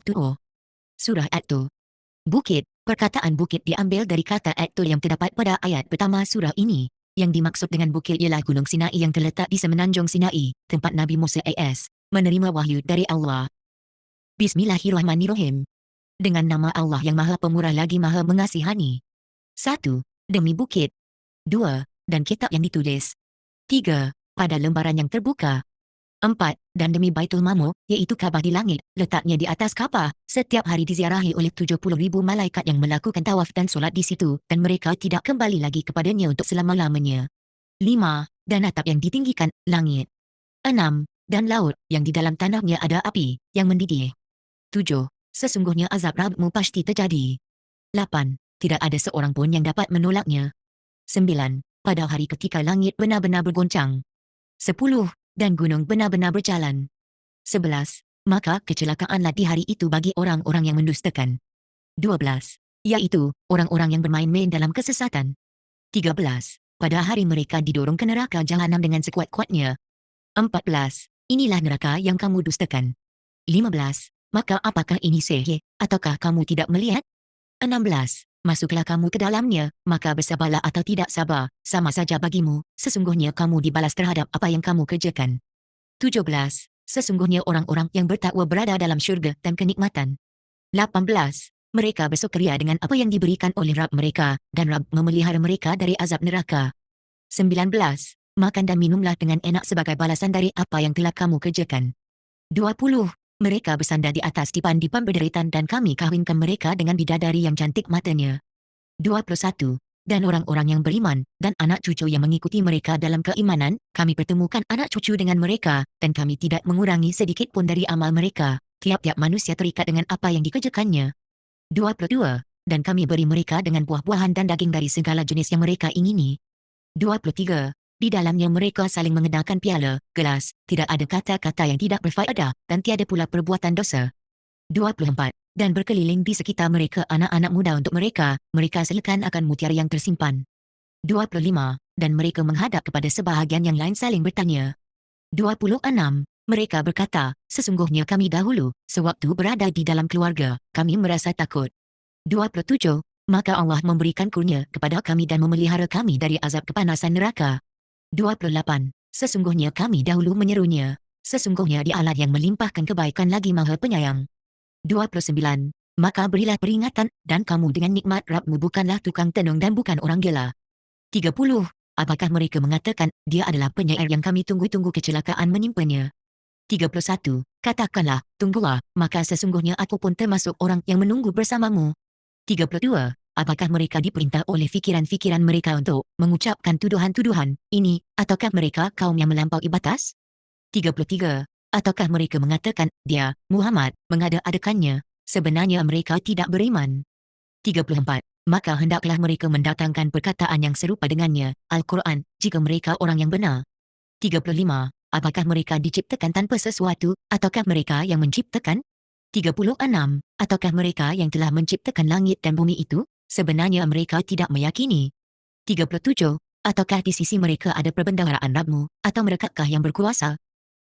At-Tur. Surah At-Tur. Bukit. Perkataan bukit diambil dari kata At-Tur yang terdapat pada ayat pertama surah ini. Yang dimaksud dengan bukit ialah Gunung Sinai yang terletak di semenanjung Sinai, tempat Nabi Musa AS menerima wahyu dari Allah. Bismillahirrahmanirrahim. Dengan nama Allah yang Maha Pemurah lagi Maha Mengasihani. 1. Demi bukit. 2. Dan kitab yang ditulis. 3. Pada lembaran yang terbuka. 4. Dan demi Baitul Ma'mur, iaitu Kaabah di langit, letaknya di atas Kaabah, setiap hari diziarahi oleh 70,000 malaikat yang melakukan tawaf dan solat di situ, dan mereka tidak kembali lagi kepadanya untuk selama-lamanya. 5. Dan atap yang ditinggikan, langit. 6. Dan laut, yang di dalam tanahnya ada api, yang mendidih. 7. Sesungguhnya azab Rabbmu pasti terjadi. 8. Tidak ada seorang pun yang dapat menolaknya. 9. Pada hari ketika langit benar-benar bergoncang. 10. Dan gunung benar-benar berjalan. 11. Maka kecelakaanlah di hari itu bagi orang-orang yang mendustakan. 12. Yaitu, orang-orang yang bermain-main dalam kesesatan. 13. Pada hari mereka didorong ke neraka jahanam dengan sekuat-kuatnya. 14. Inilah neraka yang kamu dustakan. 15. Maka apakah ini sihir, ataukah kamu tidak melihat? 16. Masuklah kamu ke dalamnya, maka bersabarlah atau tidak sabar, sama saja bagimu, sesungguhnya kamu dibalas terhadap apa yang kamu kerjakan. 17. Sesungguhnya orang-orang yang bertakwa berada dalam syurga dan kenikmatan. 18. Mereka bersukaria dengan apa yang diberikan oleh Rabb mereka, dan Rabb memelihara mereka dari azab neraka. 19. Makan dan minumlah dengan enak sebagai balasan dari apa yang telah kamu kerjakan. 20. Mereka bersandar di atas dipan-dipan berderitan dan kami kahwinkan mereka dengan bidadari yang cantik matanya. 21. Dan orang-orang yang beriman, dan anak cucu yang mengikuti mereka dalam keimanan, kami pertemukan anak cucu dengan mereka, dan kami tidak mengurangi sedikit pun dari amal mereka. Tiap-tiap manusia terikat dengan apa yang dikerjakannya. 22. Dan kami beri mereka dengan buah-buahan dan daging dari segala jenis yang mereka ingini. 23. Di dalamnya mereka saling mengedarkan piala, gelas, tidak ada kata-kata yang tidak berfaedah, dan tiada pula perbuatan dosa. 24. Dan berkeliling di sekitar mereka anak-anak muda untuk mereka selekan akan mutiara yang tersimpan. 25. Dan mereka menghadap kepada sebahagian yang lain saling bertanya. 26. Mereka berkata, sesungguhnya kami dahulu, sewaktu berada di dalam keluarga, kami merasa takut. 27. Maka Allah memberikan kurnia kepada kami dan memelihara kami dari azab kepanasan neraka. 28. Sesungguhnya kami dahulu menyerunya. Sesungguhnya Dialah yang melimpahkan kebaikan lagi Maha Penyayang. 29. Maka berilah peringatan, dan kamu dengan nikmat Rabbmu bukanlah tukang tenung dan bukan orang gila. 30. Apakah mereka mengatakan, dia adalah penyair yang kami tunggu-tunggu kecelakaan menimpanya? 31. Katakanlah, tunggulah, maka sesungguhnya aku pun termasuk orang yang menunggu bersamamu. 32. Apakah mereka diperintah oleh fikiran-fikiran mereka untuk mengucapkan tuduhan-tuduhan ini, ataukah mereka kaum yang melampaui batas? 33. Ataukah mereka mengatakan, dia, Muhammad, mengada-adakannya, sebenarnya mereka tidak beriman. 34. Maka hendaklah mereka mendatangkan perkataan yang serupa dengannya, Al-Quran, jika mereka orang yang benar. 35. Apakah mereka diciptakan tanpa sesuatu, ataukah mereka yang menciptakan? 36. Ataukah mereka yang telah menciptakan langit dan bumi itu? Sebenarnya mereka tidak meyakini. 37. Ataukah di sisi mereka ada perbendaharaan Rabbmu, atau merekakah yang berkuasa?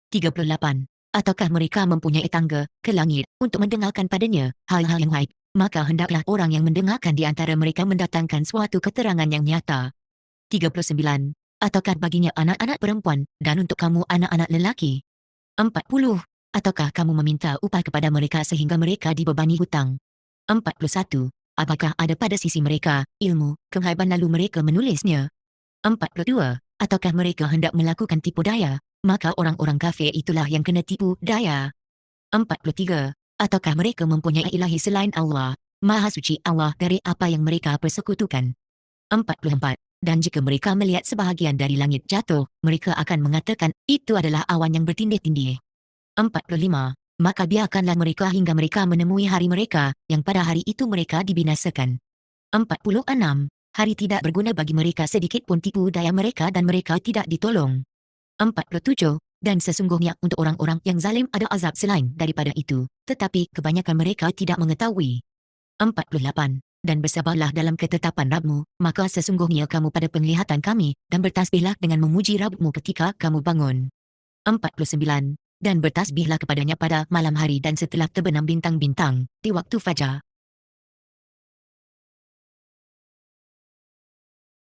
38. Ataukah mereka mempunyai tangga ke langit untuk mendengarkan padanya hal-hal yang gaib? Maka hendaklah orang yang mendengarkan di antara mereka mendatangkan suatu keterangan yang nyata. 39. Ataukah baginya anak-anak perempuan, dan untuk kamu anak-anak lelaki? 40. Ataukah kamu meminta upah kepada mereka sehingga mereka dibebani hutang? 41. Apakah ada pada sisi mereka ilmu, kehaiban lalu mereka menulisnya? 42. Ataukah mereka hendak melakukan tipu daya? Maka orang-orang kafir itulah yang kena tipu daya. 43. Ataukah mereka mempunyai ilahi selain Allah? Maha suci Allah dari apa yang mereka persekutukan. 44. Dan jika mereka melihat sebahagian dari langit jatuh, mereka akan mengatakan, itu adalah awan yang bertindih-tindih. 45. Maka biarkanlah mereka hingga mereka menemui hari mereka, yang pada hari itu mereka dibinasakan. 46. Hari tidak berguna bagi mereka sedikit pun tipu daya mereka dan mereka tidak ditolong. 47. Dan sesungguhnya untuk orang-orang yang zalim ada azab selain daripada itu, tetapi kebanyakan mereka tidak mengetahui. 48. Dan bersabarlah dalam ketetapan Rabbmu, maka sesungguhnya kamu pada penglihatan kami, dan bertasbihlah dengan memuji Rabbmu ketika kamu bangun. 49. dan bertasbihlah kepadanya pada malam hari dan setelah terbenam bintang-bintang, di waktu fajar.